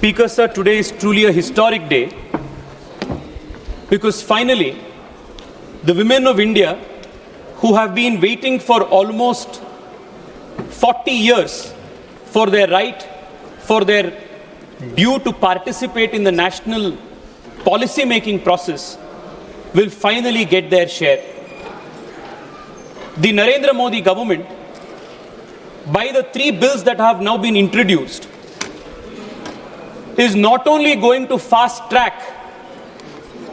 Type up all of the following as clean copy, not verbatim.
Speaker, sir, today is truly a historic day because finally the women of India who have been waiting for almost 40 years for their right, for their due to participate in the national policy making process will finally get their share. The Narendra Modi government, by the 3 bills that have now been introduced, is not only going to fast track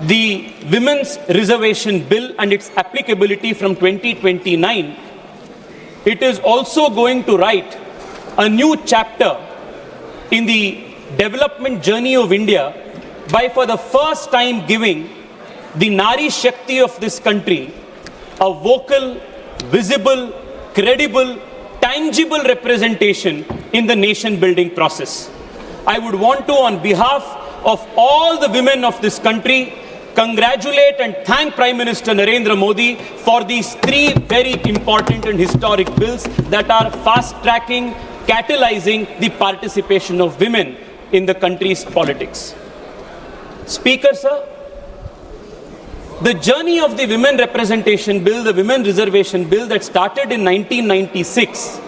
the Women's Reservation Bill and its applicability from 2029, it is also going to write a new chapter in the development journey of India by for the first time giving the Nari Shakti of this country a vocal, visible, credible, tangible representation in the nation building process. I would want to, on behalf of all the women of this country, congratulate and thank Prime Minister Narendra Modi for these 3 very important and historic bills that are fast-tracking, catalyzing the participation of women in the country's politics. Speaker, sir, the journey of the Women Representation Bill, the Women Reservation Bill that started in 1996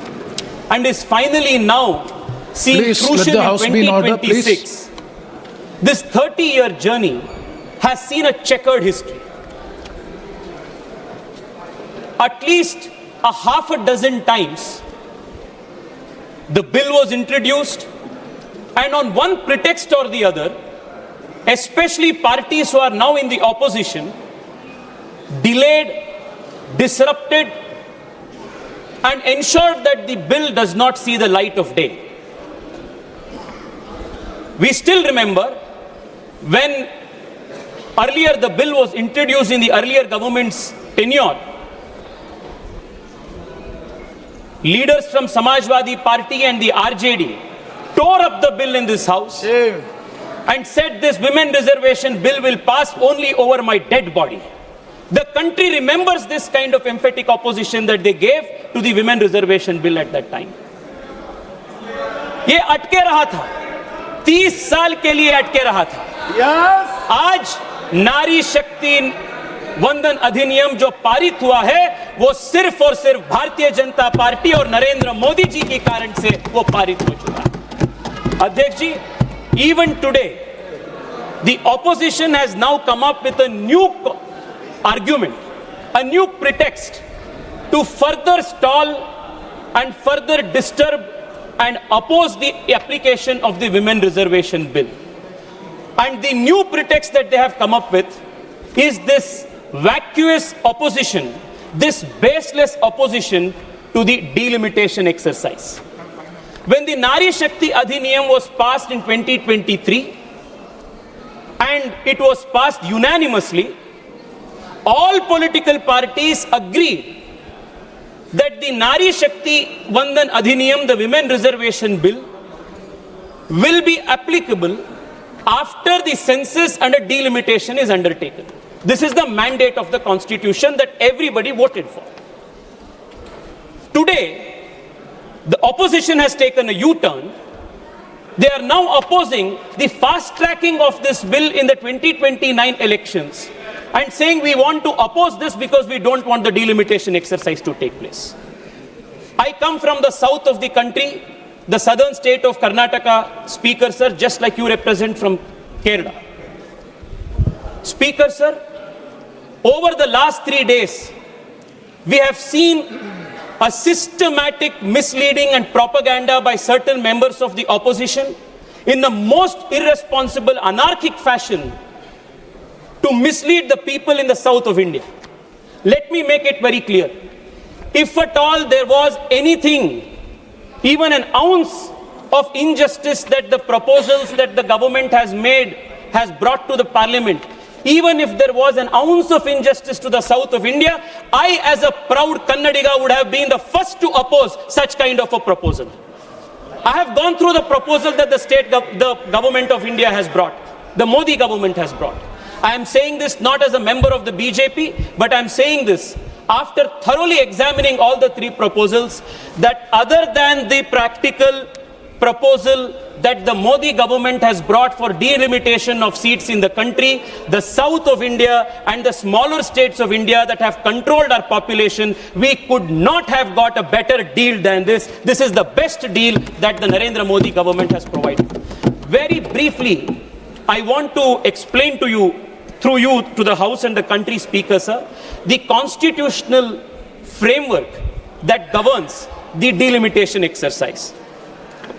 and is finally now seen crucial in 2026. This 30-year journey has seen a checkered history. At least a half a dozen times, the bill was introduced, and on one pretext or the other, especially parties who are now in the opposition, delayed, disrupted, and ensured that the bill does not see the light of day. We still remember when earlier the bill was introduced in the earlier government's tenure, leaders from Samajwadi Party and the RJD tore up the bill in this house and said this women reservation bill will pass only over my dead body. The country remembers this kind of emphatic opposition that they gave to the women reservation bill at that time. ये अटके रहा था, 30 साल के लिए अटके रहा था। आज नारी शक्ति वंदन अधिनियम जो पारित हुआ है वो सिर्फ और सिर्फ भारतीय जनता पार्टी और नरेंद्र मोदी जी के कारण से वो पारित हो चुका है। अध्यक्ष जी, even today the opposition has now come up with a new argument, a new pretext to further stall and further disturb and oppose the application of the Women Reservation Bill. And the new pretext that they have come up with is this vacuous opposition, this baseless opposition to the delimitation exercise. When the Nari Shakti Adhiniyam was passed in 2023 and it was passed unanimously, all political parties agreed that the Nari Shakti Vandan Adhiniyam, the Women Reservation Bill, will be applicable after the census and a delimitation is undertaken. This is the mandate of the Constitution that everybody voted for. Today, the opposition has taken a U-turn. They are now opposing the fast-tracking of this bill in the 2029 elections and saying we want to oppose this because we don't want the delimitation exercise to take place. I come from the south of the country, the southern state of Karnataka, Speaker sir, just like you represent from Kerala. Speaker sir, over the last 3 days, we have seen a systematic misleading and propaganda by certain members of the opposition in the most irresponsible, anarchic fashion to mislead the people in the south of India. Let me make it very clear. If at all there was anything, even an ounce of injustice that the proposals that the government has made, has brought to the parliament, even if there was an ounce of injustice to the south of India, I as a proud Kannadiga would have been the first to oppose such kind of a proposal. I have gone through the proposal that the government of India has brought, the Modi government has brought. I am saying this not as a member of the BJP, but I am saying this after thoroughly examining all the 3 proposals, that other than the practical proposal that the Modi government has brought for delimitation of seats in the country, the south of India and the smaller states of India that have controlled our population, we could not have got a better deal than this. This is the best deal that the Narendra Modi government has provided. Very briefly, I want to explain to you, through you, to the House and the country, Speaker, sir, the constitutional framework that governs the delimitation exercise.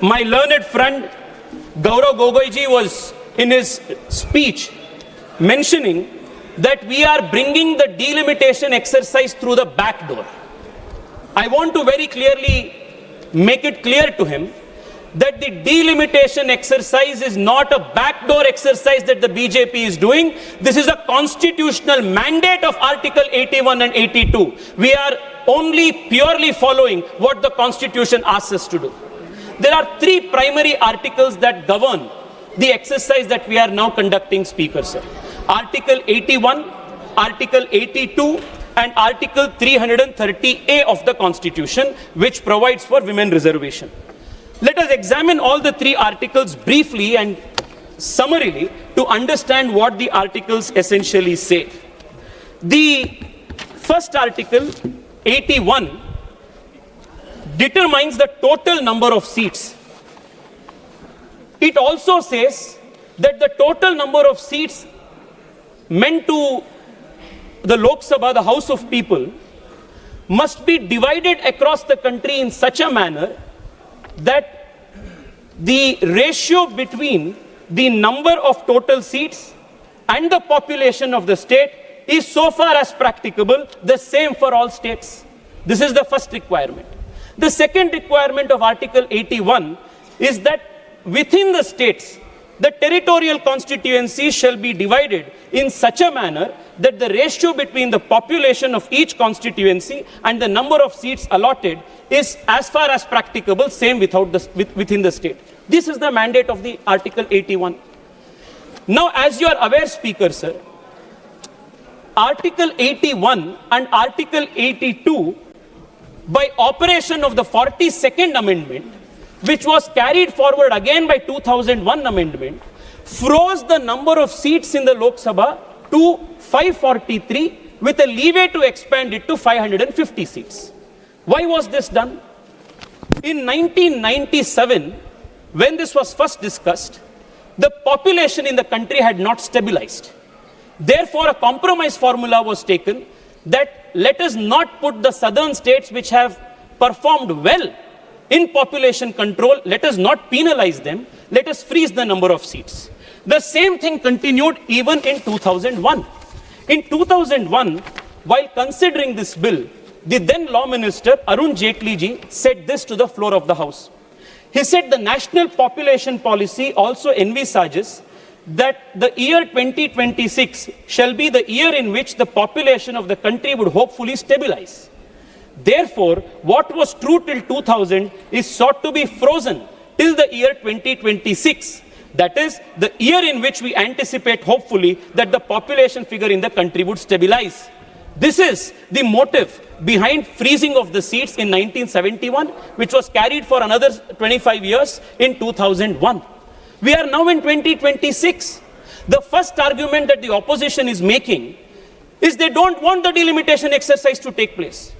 My learned friend Gaurav Gogoiji was in his speech mentioning that we are bringing the delimitation exercise through the back door. I want to very clearly make it clear to him that the delimitation exercise is not a backdoor exercise that the BJP is doing. This is a constitutional mandate of Article 81 and 82. We are only purely following what the Constitution asks us to do. There are three primary articles that govern the exercise that we are now conducting, Speaker, sir. Article 81, Article 82, and Article 330A of the Constitution, which provides for women reservation. Let us examine all the three articles briefly and summarily to understand what the articles essentially say. The first article, 81, determines the total number of seats. It also says that the total number of seats meant to the Lok Sabha, the House of People, must be divided across the country in such a manner that the ratio between the number of total seats and the population of the state is, so far as practicable, the same for all states. This is the first requirement. The second requirement of Article 81 is that within the states, the territorial constituencies shall be divided in such a manner that the ratio between the population of each constituency and the number of seats allotted is, as far as practicable, same within the state. This is the mandate of the Article 81. Now, as you are aware, Speaker, sir, Article 81 and Article 82, by operation of the 42nd Amendment, which was carried forward again by 2001 Amendment, froze the number of seats in the Lok Sabha to 543 with a leeway to expand it to 550 seats. Why was this done? In 1997, when this was first discussed, the population in the country had not stabilized. Therefore, a compromise formula was taken that let us not put the southern states which have performed well in population control, let us not penalize them, let us freeze the number of seats. The same thing continued even in 2001. In 2001, while considering this bill, the then Law Minister Arun Jaitley ji said this to the floor of the House. He said the national population policy also envisages that the year 2026 shall be the year in which the population of the country would hopefully stabilize. Therefore, what was true till 2000 is sought to be frozen till the year 2026. That is, the year in which we anticipate, hopefully, that the population figure in the country would stabilize. This is the motive behind freezing of the seats in 1971, which was carried for another 25 years in 2001. We are now in 2026. The first argument that the opposition is making is they don't want the delimitation exercise to take place.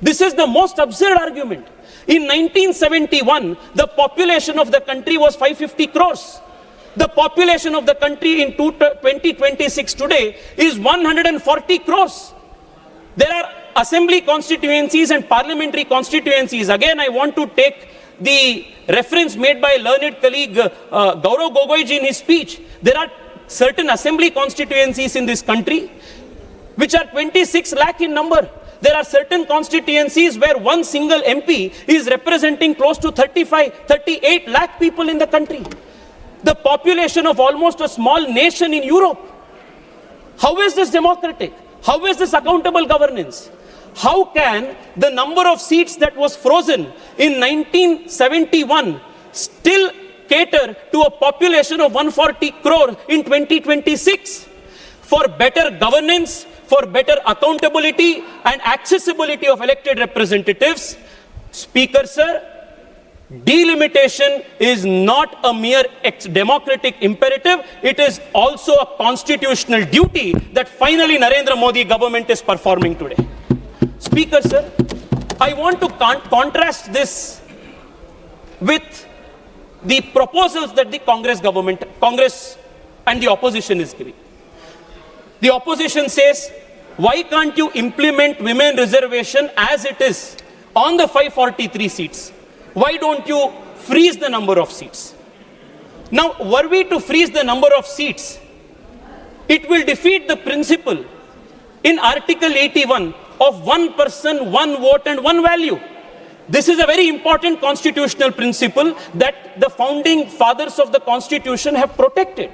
This is the most absurd argument. In 1971, the population of the country was 550 crores. The population of the country in 2026 today is 140 crores. There are assembly constituencies and parliamentary constituencies. Again, I want to take the reference made by learned colleague Gaurav Gogoiji in his speech. There are certain assembly constituencies in this country which are 26 lakh in number. There are certain constituencies where one single MP is representing close to 38 lakh people in the country. The population of almost a small nation in Europe. How is this democratic? How is this accountable governance? How can the number of seats that was frozen in 1971 still cater to a population of 140 crore in 2026? For better governance, for better accountability and accessibility of elected representatives, Speaker, sir, delimitation is not a mere democratic imperative, it is also a constitutional duty that finally Narendra Modi government is performing today. Speaker, sir, I want to contrast this with the proposals that the Congress and the opposition is giving. The opposition says, why can't you implement women reservation as it is on the 543 seats? Why don't you freeze the number of seats? Now, were we to freeze the number of seats, it will defeat the principle in Article 81 of one person, one vote and one value. This is a very important constitutional principle that the founding fathers of the Constitution have protected.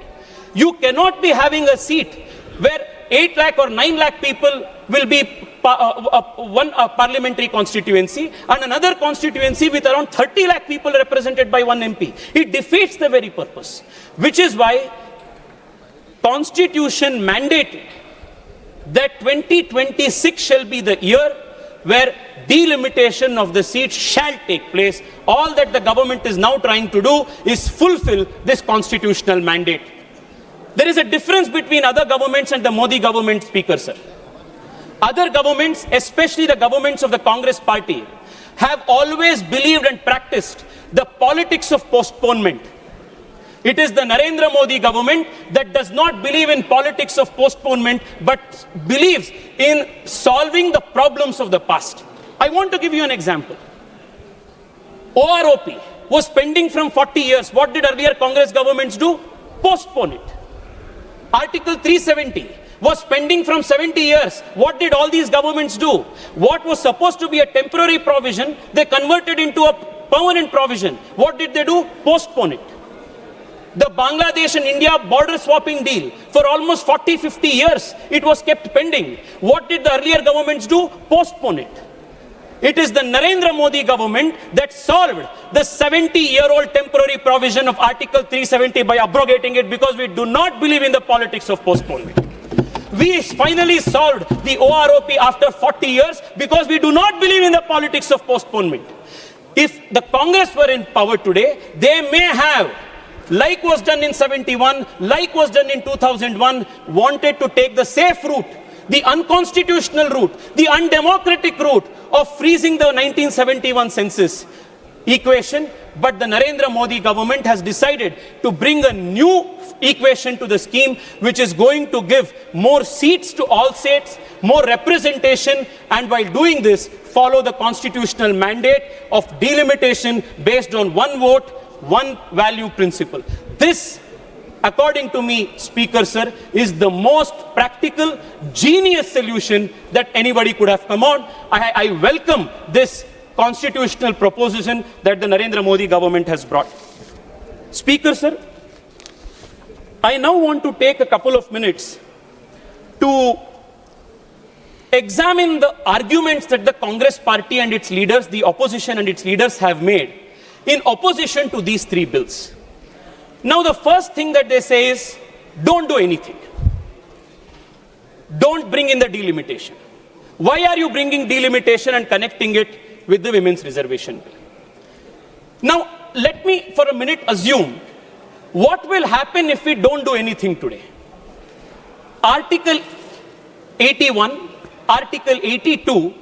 You cannot be having a seat where 8 lakh or 9 lakh people will be one parliamentary constituency and another constituency with around 30 lakh people represented by one MP. It defeats the very purpose, which is why Constitution mandated that 2026 shall be the year where delimitation of the seats shall take place. All that the government is now trying to do is fulfill this constitutional mandate. There is a difference between other governments and the Modi government, Speaker, sir. Other governments, especially the governments of the Congress party, have always believed and practiced the politics of postponement. It is the Narendra Modi government that does not believe in politics of postponement, but believes in solving the problems of the past. I want to give you an example. OROP was pending from 40 years. What did earlier Congress governments do? Postpone it. Article 370 was pending from 70 years. What did all these governments do? What was supposed to be a temporary provision, they converted into a permanent provision. What did they do? Postpone it. The Bangladesh and India border swapping deal, for almost 40-50 years, it was kept pending. What did the earlier governments do? Postpone it. It is the Narendra Modi government that solved the 70-year-old temporary provision of Article 370 by abrogating it, because we do not believe in the politics of postponement. We finally solved the OROP after 40 years because we do not believe in the politics of postponement. If the Congress were in power today, they may have, like was done in 71, like was done in 2001, wanted to take the safe route, the unconstitutional route, the undemocratic route of freezing the 1971 census equation. But the Narendra Modi government has decided to bring a new equation to the scheme, which is going to give more seats to all states, more representation, and while doing this, follow the constitutional mandate of delimitation based on one vote, one value principle. This, according to me, Speaker, sir, is the most practical, genius solution that anybody could have come on. I welcome this constitutional proposition that the Narendra Modi government has brought. Speaker, sir, I now want to take a couple of minutes to examine the arguments that the Congress party and its leaders, the opposition and its leaders have made in opposition to these three bills. Now, the first thing that they say is, don't do anything. Don't bring in the delimitation. Why are you bringing delimitation and connecting it with the women's reservation bill? Now, let me for a minute assume what will happen if we don't do anything today. Article 81, Article 82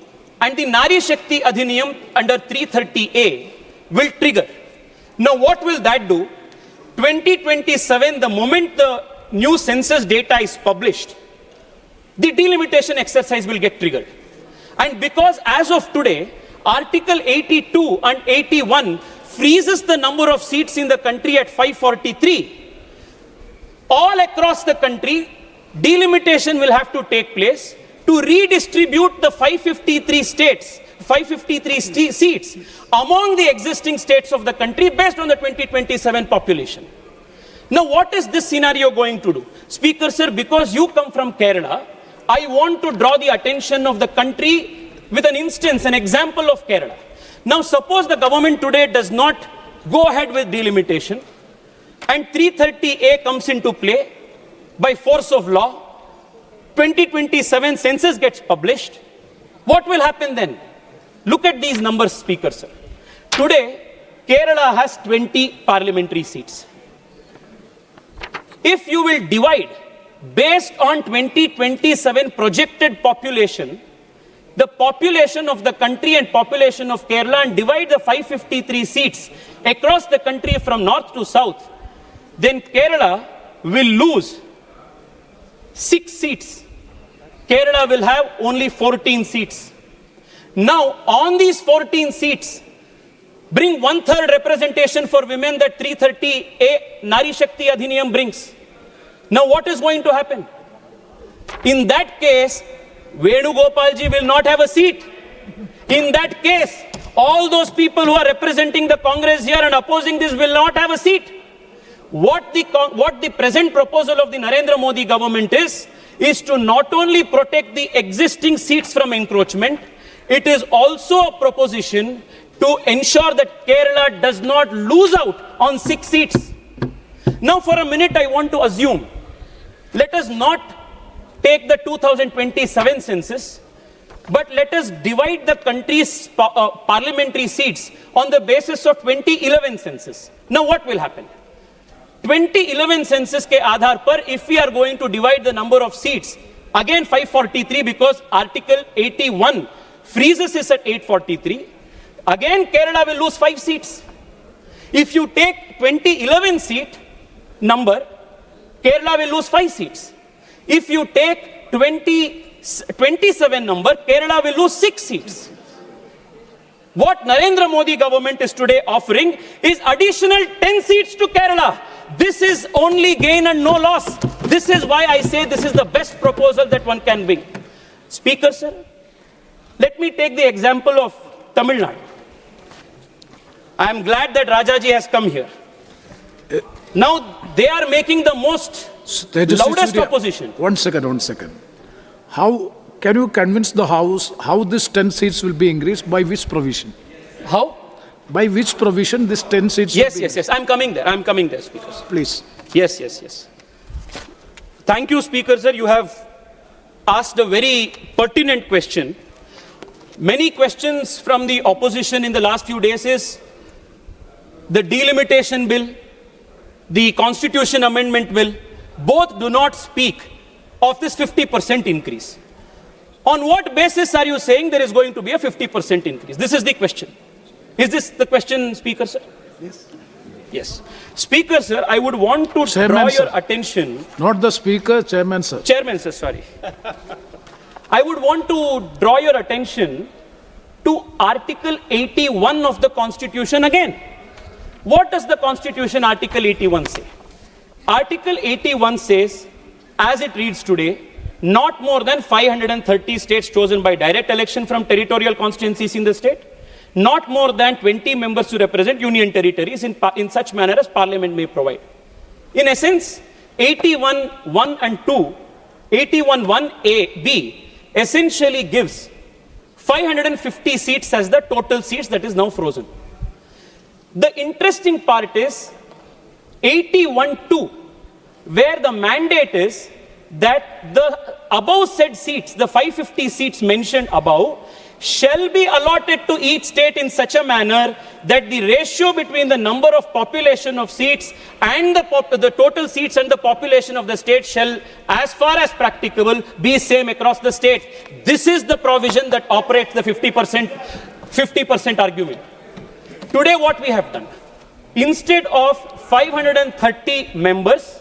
and the Nari Shakti Adhiniyam under 330A will trigger. Now, what will that do? 2027, the moment the new census data is published, the delimitation exercise will get triggered. And because as of today, Article 82 and 81 freezes the number of seats in the country at 543, all across the country, delimitation will have to take place to redistribute the 553 seats among the existing states of the country based on the 2027 population. Now, what is this scenario going to do? Speaker, sir, because you come from Kerala, I want to draw the attention of the country with an instance, an example of Kerala. Now, suppose the government today does not go ahead with delimitation and 330A comes into play by force of law, 2027 census gets published. What will happen then? Look at these numbers, Speaker, sir. Today, Kerala has 20 parliamentary seats. If you will divide based on 2027 projected population, the population of the country and population of Kerala, and divide the 553 seats across the country from north to south, then Kerala will lose 6 seats. Kerala will have only 14 seats. Now, on these 14 seats, bring 1/3 representation for women that 330A Nari Shakti Adhiniyam brings. Now, what is going to happen? In that case, Venugopalji will not have a seat. In that case, all those people who are representing the Congress here and opposing this will not have a seat. What the present proposal of the Narendra Modi government is to not only protect the existing seats from encroachment, it is also a proposition to ensure that Kerala does not lose out on 6 seats. Now, for a minute, I want to assume, let us not take the 2027 census, but let us divide the country's parliamentary seats on the basis of 2011 census. Now, what will happen? 2011 census ke aadhar par, if we are going to divide the number of seats, again 543 because Article 81 freezes is at 843, again Kerala will lose 5 seats. If you take 2011 seat number, Kerala will lose 5 seats. If you take 2027 number, Kerala will lose 6 seats. What Narendra Modi government is today offering is additional 10 seats to Kerala. This is only gain and no loss. This is why I say this is the best proposal that one can bring. Speaker, sir, let me take the example of Tamil Nadu. I am glad that Rajaji has come here. Now they are making the most loudest opposition. One second. How can you convince the House how this 10 seats will be increased? By which provision? How? By which provision this 10 seats will be increased? Yes. I'm coming there, Speaker. Please. Yes. Thank you, Speaker, sir. You have asked a very pertinent question. Many questions from the opposition in the last few days is the delimitation bill, the Constitution Amendment Bill, both do not speak of this 50% increase. On what basis are you saying there is going to be a 50% increase? This is the question. Is this the question, Speaker, sir? Yes. Speaker, sir, I would want to draw your attention. Not the Speaker, Chairman, sir. Chairman, sir, sorry. I would want to draw your attention to Article 81 of the Constitution again. What does the Constitution Article 81 say? Article 81 says, as it reads today, not more than 530 states chosen by direct election from territorial constituencies in the state, not more than 20 members to represent union territories in such manner as Parliament may provide. In essence, 81.1 and 2, 81.1a, b, essentially gives 550 seats as the total seats that is now frozen. The interesting part is 81.2, where the mandate is that the above said seats, the 550 seats mentioned above, shall be allotted to each state in such a manner that the ratio between the number of population of seats and the total seats and the population of the state shall, as far as practicable, be same across the state. This is the provision that operates the 50% argument. Today what we have done, instead of 530 members,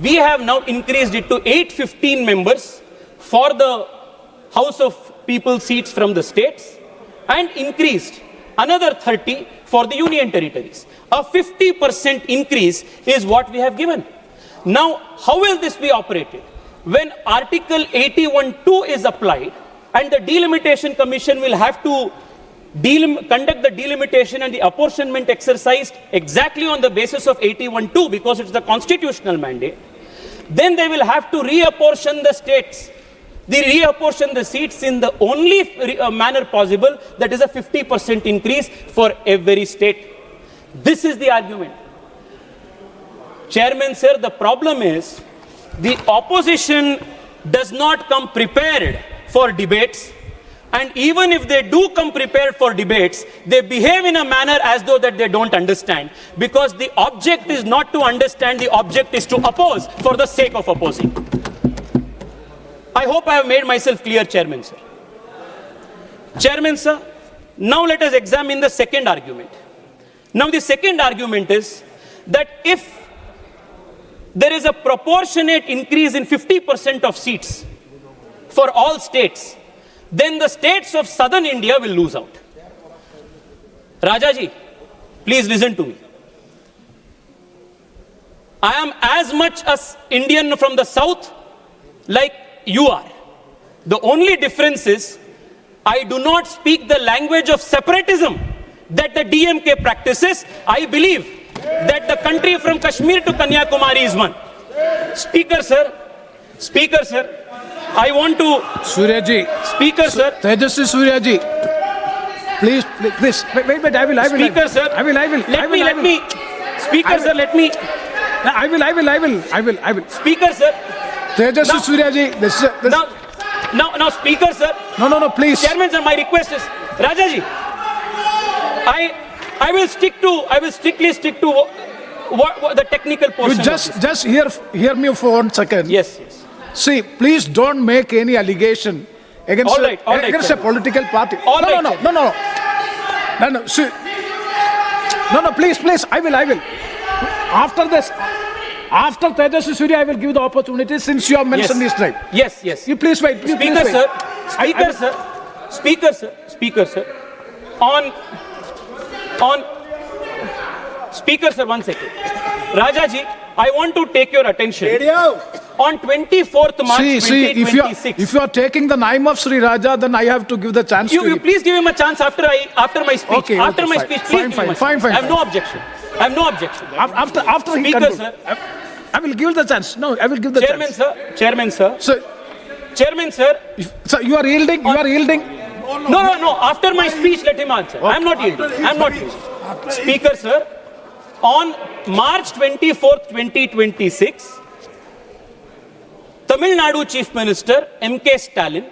we have now increased it to 815 members for the House of People seats from the states and increased another 30 for the union territories. A 50% increase is what we have given. Now, how will this be operated? When Article 81.2 is applied and the Delimitation Commission will have to conduct the delimitation and the apportionment exercise exactly on the basis of 81.2 because it's the constitutional mandate, then they will have to reapportion the states. They reapportion the seats in the only manner possible, that is a 50% increase for every state. This is the argument. Chairman, sir, the problem is the opposition does not come prepared for debates. And even if they do come prepared for debates, they behave in a manner as though that they don't understand. Because the object is not to understand, the object is to oppose for the sake of opposing. I hope I have made myself clear, Chairman, sir. Chairman, sir, now let us examine the second argument. Now the second argument is that if there is a proportionate increase in 50% of seats for all states, then the states of southern India will lose out. Rajaji, please listen to me. I am as much as Indian from the south like you are. The only difference is I do not speak the language of separatism that the DMK practices. I believe that the country from Kashmir to Kanyakumari is one. Speaker, sir, I want to... Suryaji. Speaker, sir. Tejasvi Suryaji. Please, wait, I will. Speaker, sir. I will. Let me. Speaker, sir, let me. I will. Speaker, sir. Tejasvi Suryaji. Now, Speaker, sir. No, please. Chairman, sir, my request is, Rajaji, I will strictly stick to what the technical portion. You just hear me for 1 second. Yes. See, please don't make any allegation against against a political party. No. See, no. Please. I will. After Tejasvi Surya, I will give the opportunity since you have mentioned this right. Yes. You please wait. Speaker, sir. Speaker, sir, 1 second. Rajaji, I want to take your attention. On 24th March 2026. If you are taking the name of Sri Raja, then I have to give the chance to you. Please give him a chance after my speech. Okay, after my speech, please. Fine. I have no objection. After he Speaker, concludes, sir. I will give the chance. No, I will give the chance. Chairman, sir. Chairman, sir. So you are yielding? No. After my speech, let him answer. Okay. I am not yielding. Speaker, sir. On March 24th, 2026, Tamil Nadu Chief Minister M.K. Stalin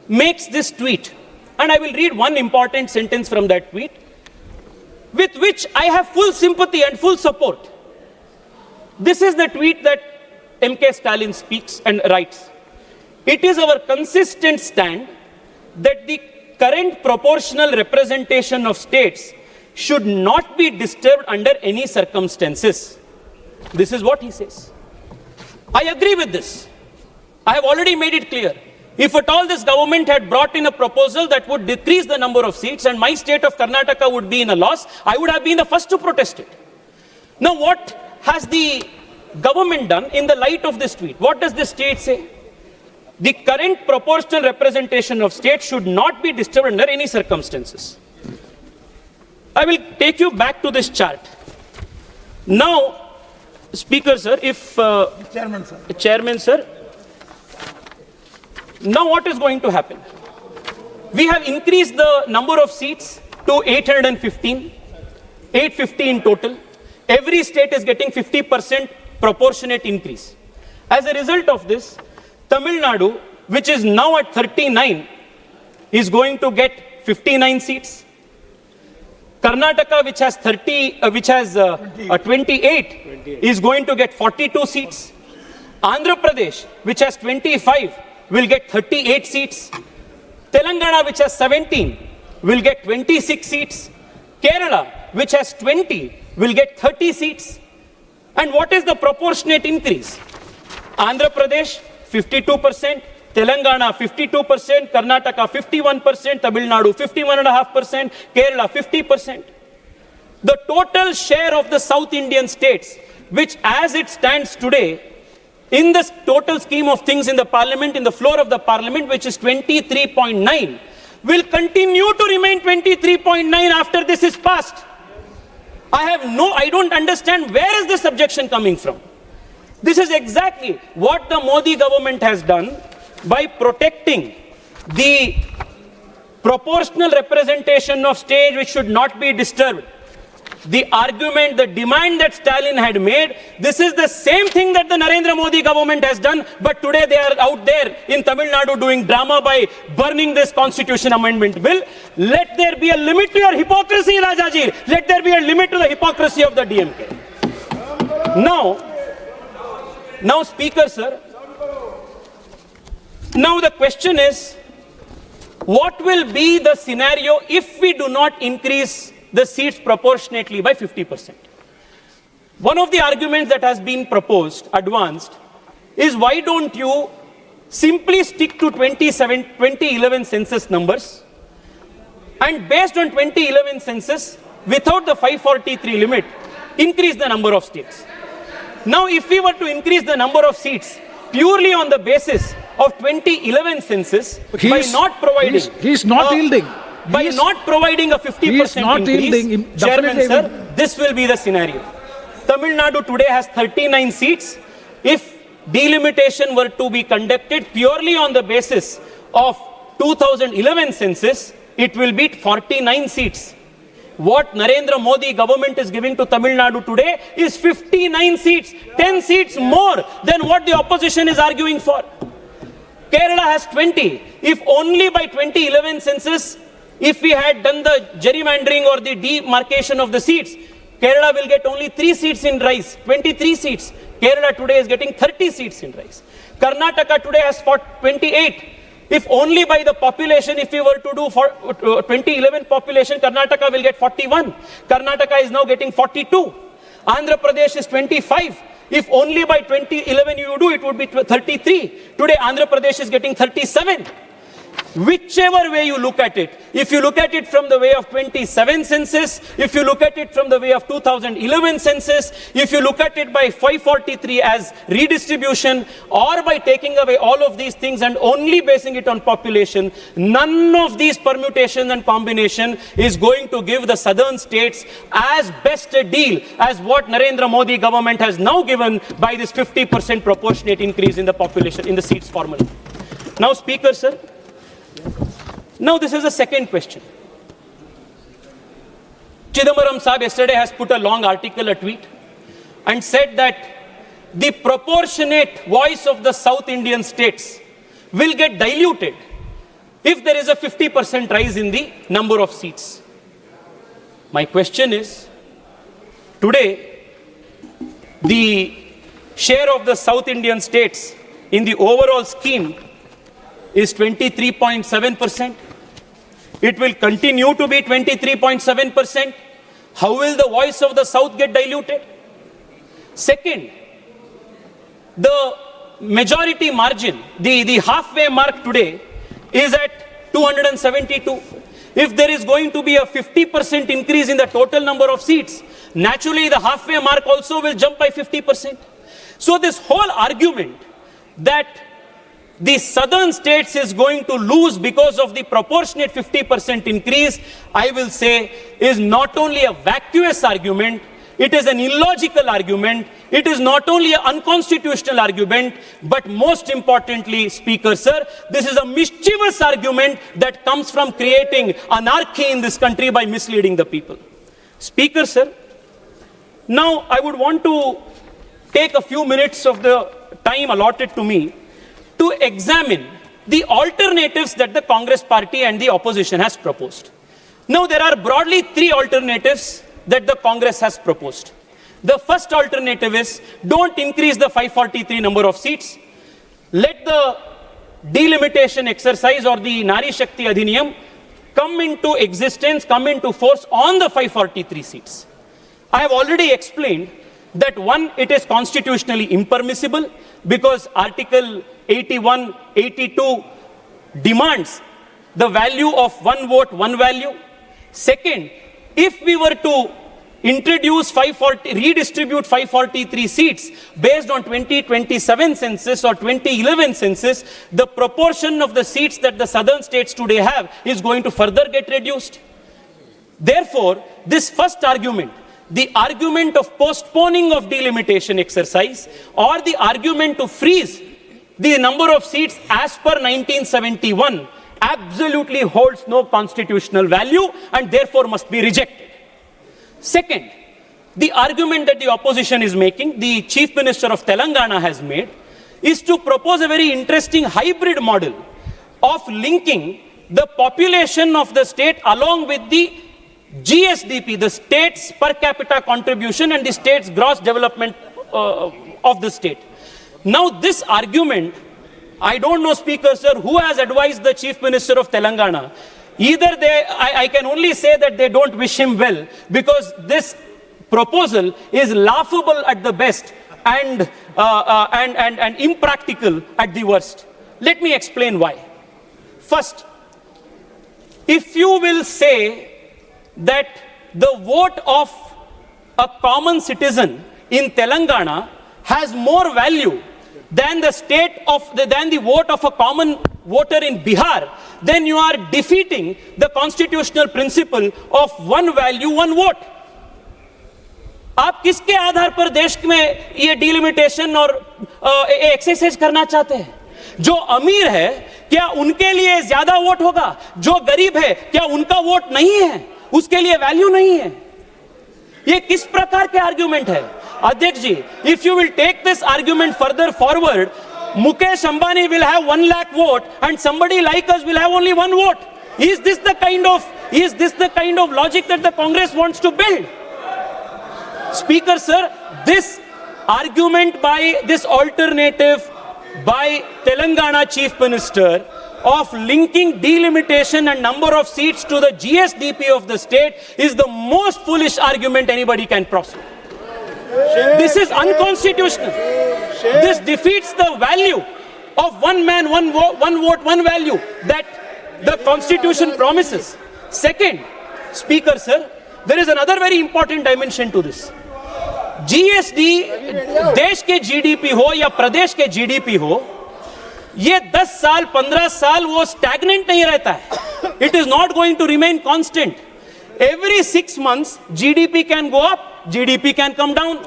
makes this tweet. And I will read one important sentence from that tweet, with which I have full sympathy and full support. This is the tweet that M.K. Stalin speaks and writes. It is our consistent stand that the current proportional representation of states should not be disturbed under any circumstances. This is what he says. I agree with this. I have already made it clear. If at all this government had brought in a proposal that would decrease the number of seats and my state of Karnataka would be in a loss, I would have been the first to protest it. Now what has the government done in the light of this tweet? What does this state say? The current proportional representation of states should not be disturbed under any circumstances. I will take you back to this chart. Now, Speaker, sir, Chairman, sir. Now what is going to happen? We have increased the number of seats to 815 in total. Every state is getting 50% proportionate increase. As a result of this, Tamil Nadu, which is now at 39, is going to get 59 seats. Karnataka, which has 28, is going to get 42 seats. Andhra Pradesh, which has 25, will get 38 seats. Telangana, which has 17, will get 26 seats. Kerala, which has 20, will get 30 seats. And what is the proportionate increase? Andhra Pradesh, 52%, Telangana 52%, Karnataka 51%, Tamil Nadu 51.5%, Kerala 50%. The total share of the South Indian states, which as it stands today, in the total scheme of things in the parliament, in the floor of the parliament, which is 23.9, will continue to remain 23.9 after this is passed. I don't understand where is this objection coming from. This is exactly what the Modi government has done by protecting the proportional representation of states which should not be disturbed. the argument, the demand that Stalin had made, this is the same thing that the Narendra Modi government has done, but today they are out there in Tamil Nadu doing drama by burning this constitution amendment bill. Let there be a limit to your hypocrisy, Rajaji. Let there be a limit to the hypocrisy of the DMK. Now, Speaker, sir, now the question is, what will be the scenario if we do not increase the seats proportionately by 50%? One of the arguments that has been proposed, advanced, is why don't you simply stick to 2011 census numbers, and based on 2011 census, without the 543 limit, increase the number of seats. Now, if we were to increase the number of seats purely on the basis of 2011 census, by not providing... He's not yielding. By not providing a 50% increase, Chairman, sir, this will be the scenario. Tamil Nadu today has 39 seats. If delimitation were to be conducted purely on the basis of 2011 census, it will be 49 seats. What Narendra Modi government is giving to Tamil Nadu today is 59 seats, 10 seats more than what the opposition is arguing for. Kerala has 20. If only by 2011 census, if we had done the gerrymandering or the demarcation of the seats, Kerala will get only 3 seats in rice, 23 seats. Kerala today is getting 30 seats in rice. Karnataka today has 28. If only by the population, if we were to do for 2011 population, Karnataka will get 41. Karnataka is now getting 42. Andhra Pradesh is 25. If only by 2011 you do, it would be 33. Today Andhra Pradesh is getting 37. Whichever way you look at it, if you look at it from the way of 27 census, if you look at it from the way of 2011 census, if you look at it by 543 as redistribution, or by taking away all of these things and only basing it on population, none of these permutations and combination is going to give the southern states as best a deal as what Narendra Modi government has now given by this 50% proportionate increase in the population, in the seats formula. Now, Speaker, sir, now this is the second question. Chidambaram Saab yesterday has put a long article, a tweet, and said that the proportionate voice of the South Indian states will get diluted if there is a 50% rise in the number of seats. My question is, today, the share of the South Indian states in the overall scheme is 23.7%. It will continue to be 23.7%. How will the voice of the South get diluted? Second, the majority margin, the halfway mark today is at 272. If there is going to be a 50% increase in the total number of seats, naturally the halfway mark also will jump by 50%. So this whole argument that the southern states is going to lose because of the proportionate 50% increase, I will say, is not only a vacuous argument, it is an illogical argument, it is not only an unconstitutional argument, but most importantly, Speaker, sir, this is a mischievous argument that comes from creating anarchy in this country by misleading the people. Speaker, sir, now I would want to take a few minutes of the time allotted to me to examine the alternatives that the Congress party and the opposition has proposed. Now, there are broadly 3 alternatives that the Congress has proposed. The first alternative is, don't increase the 543 number of seats. Let the delimitation exercise or the Nari Shakti Adhiniyam come into existence, come into force on the 543 seats. I have already explained that one, it is constitutionally impermissible because Article 81, 82 demands the value of one vote, one value. Second, if we were to redistribute 543 seats based on 2027 census or 2011 census, the proportion of the seats that the southern states today have is going to further get reduced. Therefore, this first argument, the argument of postponing of delimitation exercise or the argument to freeze the number of seats as per 1971 absolutely holds no constitutional value and therefore must be rejected. Second, the argument that the opposition is making, the Chief Minister of Telangana has made, is to propose a very interesting hybrid model of linking the population of the state along with the GSDP, the state's per capita contribution and the state's gross development of the state. Now this argument, I don't know, Speaker Sir, who has advised the Chief Minister of Telangana. Either I can only say that they don't wish him well, because this proposal is laughable at the best and impractical at the worst. Let me explain why. First, if you will say that the vote of a common citizen in Telangana has more value than the vote of a common voter in Bihar, then you are defeating the constitutional principle of one value, one vote. आप किसके आधार पर देश में ये delimitation और exercise करना चाहते हैं? जो अमीर है क्या उनके लिए ज्यादा वोट होगा? जो गरीब है क्या उनका वोट नहीं है, उसके लिए वैल्यू नहीं है? ये किस प्रकार के आर्गुमेंट है? अध्यक्ष जी, if you will take this argument further forward, Mukesh Ambani will have 1 lakh vote and somebody like us will have only 1 vote. Is this the kind of logic that the Congress wants to build? Speaker Sir, this argument by this alternative by Telangana Chief Minister of linking delimitation and number of seats to the GSDP of the state is the most foolish argument anybody can prosper. This is unconstitutional. This defeats the value of one man, one vote, one value that the Constitution promises. Second, Speaker Sir, there is another very important dimension to this. GSD देश के GDP हो या प्रदेश के GDP हो, ये 10 साल 15 साल वो stagnant नहीं रहता है. It is not going to remain constant. Every 6 months GDP can go up, GDP can come down.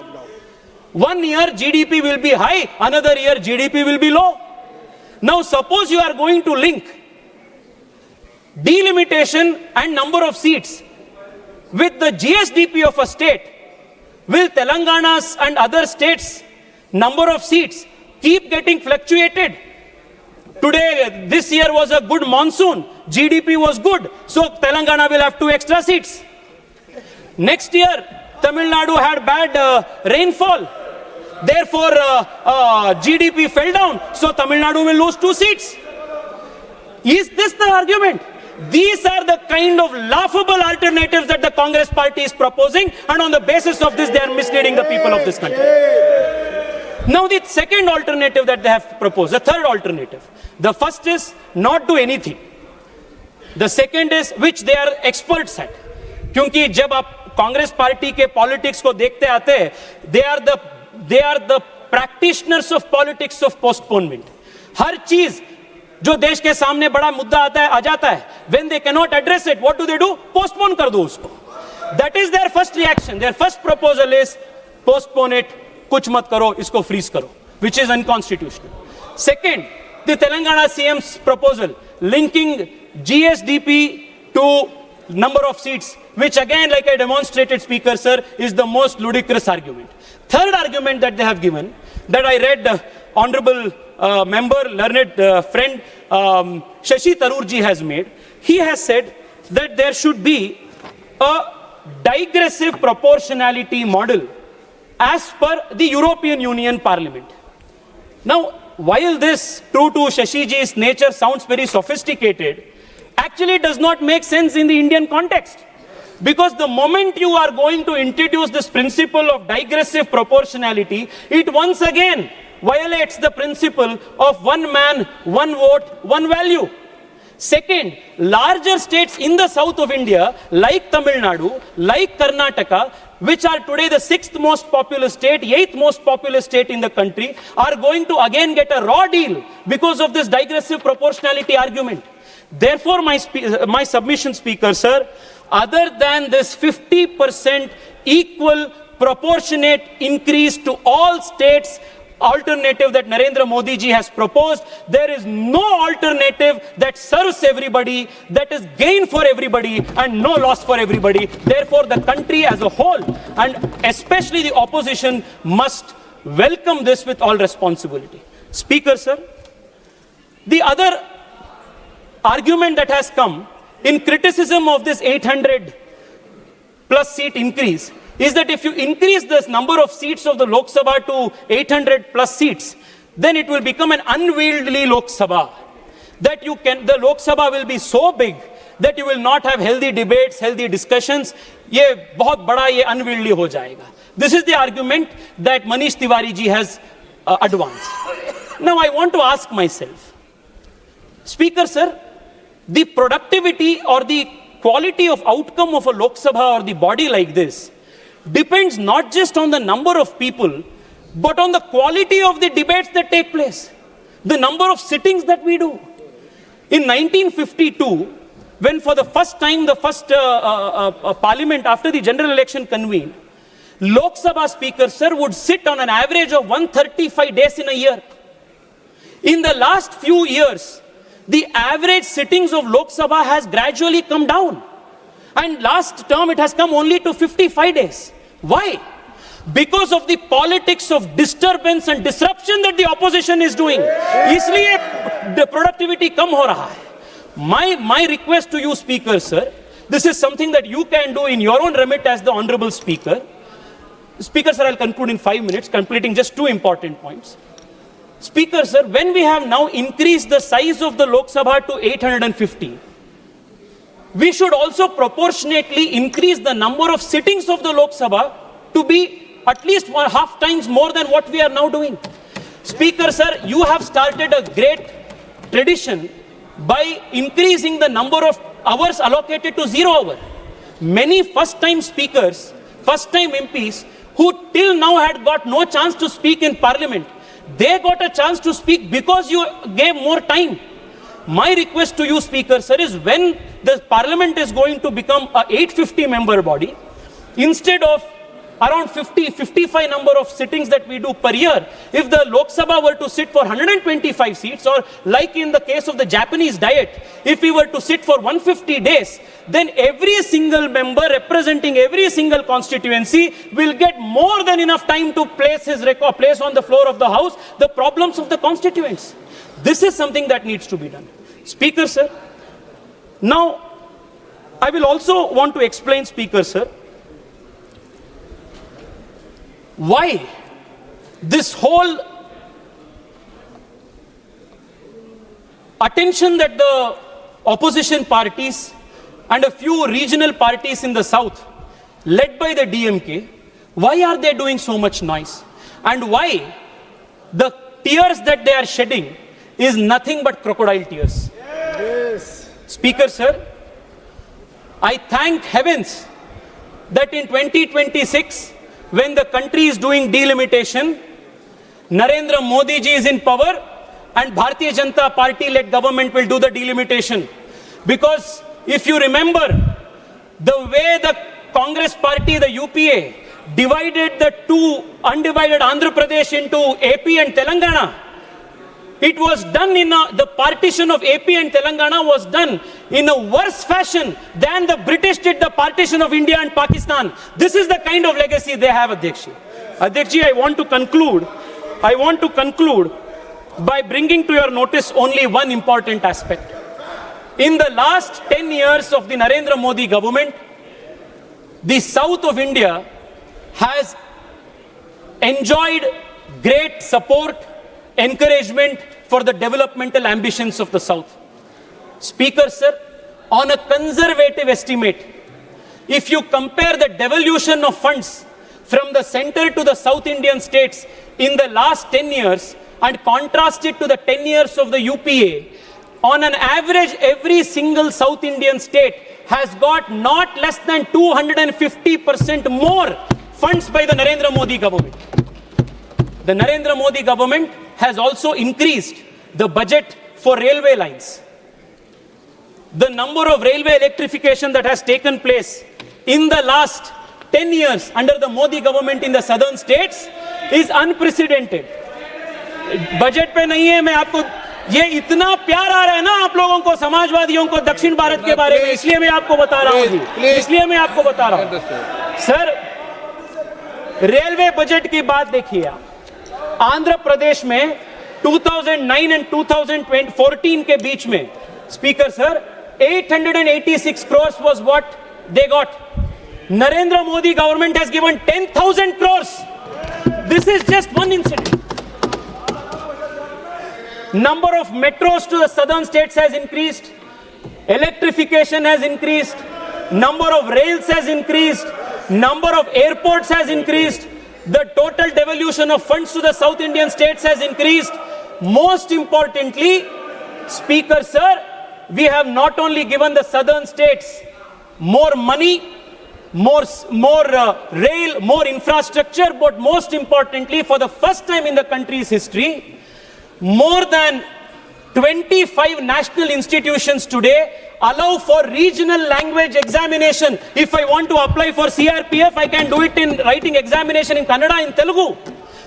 1 year GDP will be high, another year GDP will be low. Now suppose you are going to link delimitation and number of seats with the GSDP of a state. Will Telangana's and other states' number of seats keep getting fluctuated? Today, this year was a good monsoon, GDP was good, so Telangana will have 2 extra seats. Next year, Tamil Nadu had bad rainfall, therefore GDP fell down, so Tamil Nadu will lose 2 seats. Is this the argument? These are the kind of laughable alternatives that the Congress party is proposing, and on the basis of this they are misleading the people of this country. Now the second alternative that they have proposed, the third alternative. The first is not do anything. The second is which they are experts at. क्योंकि जब आप Congress party के politics को देखते आते हैं, they are the practitioners of politics of postponement. हर चीज जो देश के सामने बड़ा मुद्दा आता है आ जाता है, when they cannot address it, what do? Postpone कर दो उसको. That is their first reaction. Their first proposal is postpone it, कुछ मत करो, इसको freeze करो, which is unconstitutional. Second, the Telangana CM's proposal linking GSDP to number of seats, which again, like I demonstrated, Speaker Sir, is the most ludicrous argument. Third argument that they have given, that I read, honorable member, learned friend Shashi Tharoor has made. He has said that there should be a digressive proportionality model as per the European Union Parliament. Now, while this, true to Shashiji's nature, sounds very sophisticated, actually does not make sense in the Indian context. Because the moment you are going to introduce this principle of digressive proportionality, it once again violates the principle of one man, one vote, one value. Second, larger states in the south of India, like Tamil Nadu, like Karnataka, which are today the 6th most populous state, 8th most populous state in the country, are going to again get a raw deal because of this digressive proportionality argument. Therefore, my submission, Speaker Sir, other than this 50% equal proportionate increase to all states alternative that Narendra Modi ji has proposed. There is no alternative that serves everybody, that is gain for everybody and no loss for everybody. Therefore, the country as a whole and especially the opposition must welcome this with all responsibility. Speaker, sir, the other argument that has come in criticism of this 800 plus seat increase is that if you increase this number of seats of the Lok Sabha to 800 plus seats, then it will become an unwieldy Lok Sabha. That the Lok Sabha will be so big that you will not have healthy debates, healthy discussions. ये बहुत बड़ा ये unwieldy हो जाएगा. This is the argument that Manish Tiwari ji has advanced. Now I want to ask myself, Speaker sir, the productivity or the quality of outcome of a Lok Sabha or the body like this depends not just on the number of people, but on the quality of the debates that take place, the number of sittings that we do. In 1952, when for the first time the first parliament after the general election convened, Lok Sabha Speaker sir would sit on an average of 135 days in a year. In the last few years, the average sittings of Lok Sabha has gradually come down. And last term it has come only to 55 days. Why? Because of the politics of disturbance and disruption that the opposition is doing. इसलिए the productivity कम हो रहा है. My request to you, Speaker sir, this is something that you can do in your own remit as the Honorable Speaker. Speaker sir, I'll conclude in 5 minutes, completing just 2 important points. Speaker sir, when we have now increased the size of the Lok Sabha to 850, we should also proportionately increase the number of sittings of the Lok Sabha to be at least half times more than what we are now doing. Speaker sir, you have started a great tradition by increasing the number of hours allocated to 0 hour. Many first-time speakers, first-time MPs who till now had got no chance to speak in Parliament, they got a chance to speak because you gave more time. My request to you, Speaker sir, is when the Parliament is going to become a 850 member body, instead of around 55 number of sittings that we do per year, if the Lok Sabha were to sit for 125 seats, or like in the case of the Japanese Diet, if we were to sit for 150 days, then every single member representing every single constituency will get more than enough time to place on the floor of the House the problems of the constituents. This is something that needs to be done. Speaker sir, now I will also want to explain, Speaker sir, why this whole attention that the opposition parties and a few regional parties in the south, led by the DMK, why are they doing so much noise? And why the tears that they are shedding is nothing but crocodile tears? Yes. Speaker sir, I thank heavens that in 2026, when the country is doing delimitation, Narendra Modi ji is in power and Bharatiya Janata Party-led government will do the delimitation. Because if you remember, the way the Congress party, the UPA, divided the two undivided Andhra Pradesh into AP and Telangana, it was done the partition of AP and Telangana was done in a worse fashion than the British did the partition of India and Pakistan. This is the kind of legacy they have, Adhyakshi. Adhyakshi, I want to conclude by bringing to your notice only one important aspect. In the last 10 years of the Narendra Modi government, the south of India has enjoyed great support, encouragement for the developmental ambitions of the south. Speaker sir, on a conservative estimate, if you compare the devolution of funds from the center to the South Indian states in the last 10 years and contrast it to the 10 years of the UPA, on an average, every single South Indian state has got not less than 250% more funds by the Narendra Modi government. The Narendra Modi government has also increased the budget for railway lines. The number of railway electrification that has taken place in the last 10 years under the Modi government in the southern states is unprecedented. Budget पे नहीं है। मैं आपको ये इतना प्यार आ रहा है ना आप लोगों को, समाजवादियों को, दक्षिण भारत के बारे में, इसलिए मैं आपको बता रहा हूँ जी, इसलिए मैं आपको बता रहा हूँ। सर, रेलवे बजट की बात देखिए आप। आंध्र प्रदेश में 2009 एंड 2014 के बीच में speaker sir 886 crores was what they got. Narendra Modi government has given 10,000 crores. This is just one incident. Number of metros to the southern states has increased. Electrification has increased. Number of rails has increased. Number of airports has increased. The total devolution of funds to the South Indian states has increased. Most importantly, Speaker Sir, we have not only given the southern states more money, more rail, more infrastructure, but most importantly, for the first time in the country's history, more than 25 national institutions today allow for regional language examination. If I want to apply for CRPF, I can do it in writing examination in Kannada, in Telugu,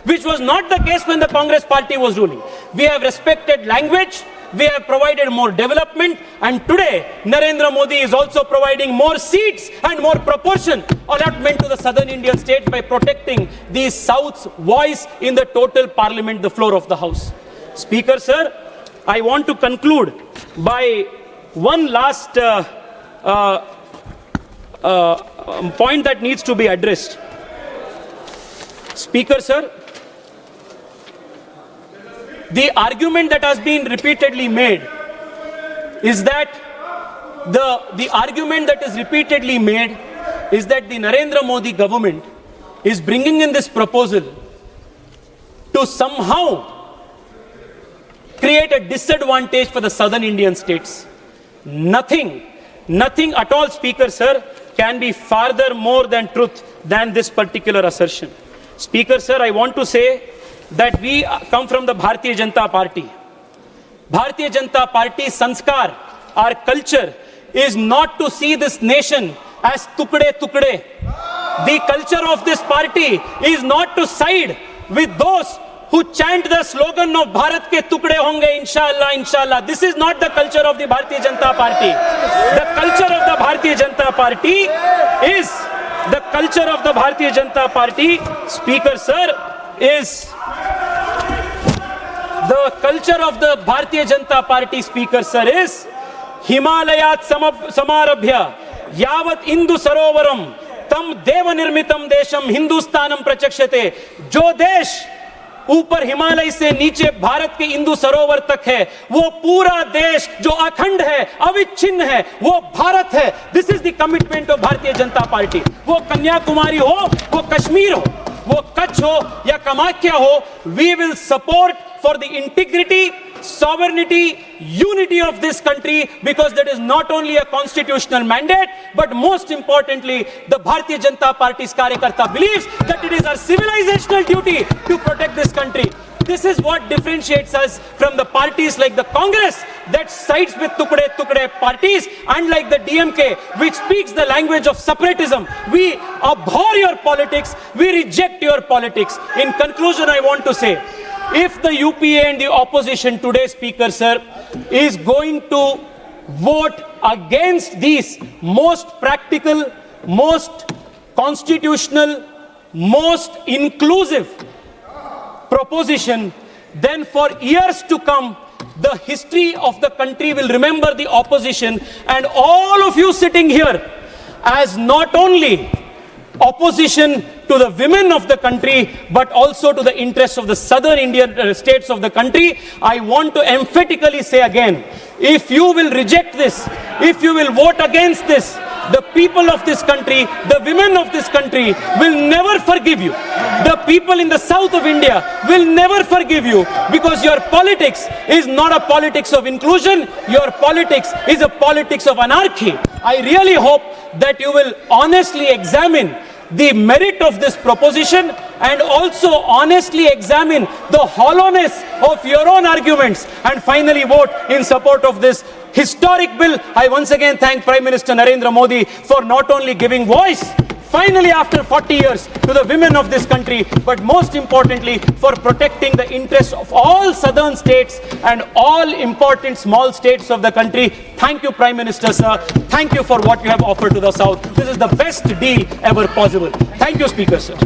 which was not the case when the Congress party was ruling. We have respected language, we have provided more development, and today Narendra Modi is also providing more seats and more proportion allotment to the southern Indian states by protecting the South's voice in the total parliament, the floor of the House. Speaker Sir, I want to conclude by one last point that needs to be addressed. Speaker Sir, the argument that has been repeatedly made is that the argument that is repeatedly made is that the Narendra Modi government is bringing in this proposal to somehow create a disadvantage for the southern Indian states. Nothing at all, Speaker Sir, can be farther more than truth than this particular assertion. Speaker Sir, I want to say that we come from the Bharatiya Janata Party. Bharatiya Janata Party sanskar, our culture, is not to see this nation as tukde tukde. The culture of this party is not to side with those who chant the slogan of Bharat ke tukde honge, inshallah, inshallah. This is not the culture of the Bharatiya Janata Party. The culture of the Bharatiya Janata Party is, the culture of the Bharatiya Janata Party, Speaker Sir, is, the culture of the Bharatiya Janata Party, Speaker Sir, is Himalayat samarabhya yavat Indu sarovaram tam deva nirmitam desham Hindustanam prachakshate. जो देश ऊपर हिमालय से नीचे भारत के इंदु सरोवर तक है, वो पूरा देश जो अखंड है, अविच्छिन्न है, वो भारत है. This is the commitment of Bharatiya Janata party. वो कन्याकुमारी हो, वो कश्मीर हो, वो कच्छ हो या कामाख्या हो, we will support for the integrity, sovereignty, unity of this country, because that is not only a constitutional mandate, but most importantly, the Bharatiya Janata Party's Karyakarta believes that it is our civilizational duty to protect this country. This is what differentiates us from the parties like the Congress that sides with tukde parties, and like the DMK which speaks the language of separatism. We abhor your politics, we reject your politics. In conclusion, I want to say, if the UPA and the opposition today, Speaker Sir, is going to vote against these most practical, most constitutional, most inclusive proposition, then for years to come, the history of the country will remember the opposition and all of you sitting here as not only opposition to the women of the country, but also to the interests of the southern Indian states of the country. I want to emphatically say again, if you will reject this, if you will vote against this, the people of this country, the women of this country will never forgive you. The people in the south of India will never forgive you, because your politics is not a politics of inclusion, your politics is a politics of anarchy. I really hope that you will honestly examine the merit of this proposition and also honestly examine the hollowness of your own arguments and finally vote in support of this historic bill. I once again thank Prime Minister Narendra Modi for not only giving voice finally after 40 years to the women of this country, but most importantly for protecting the interests of all southern states and all important small states of the country. Thank you, Prime Minister, sir. Thank you for what you have offered to the South. This is the best deal ever possible. Thank you, Speaker, sir.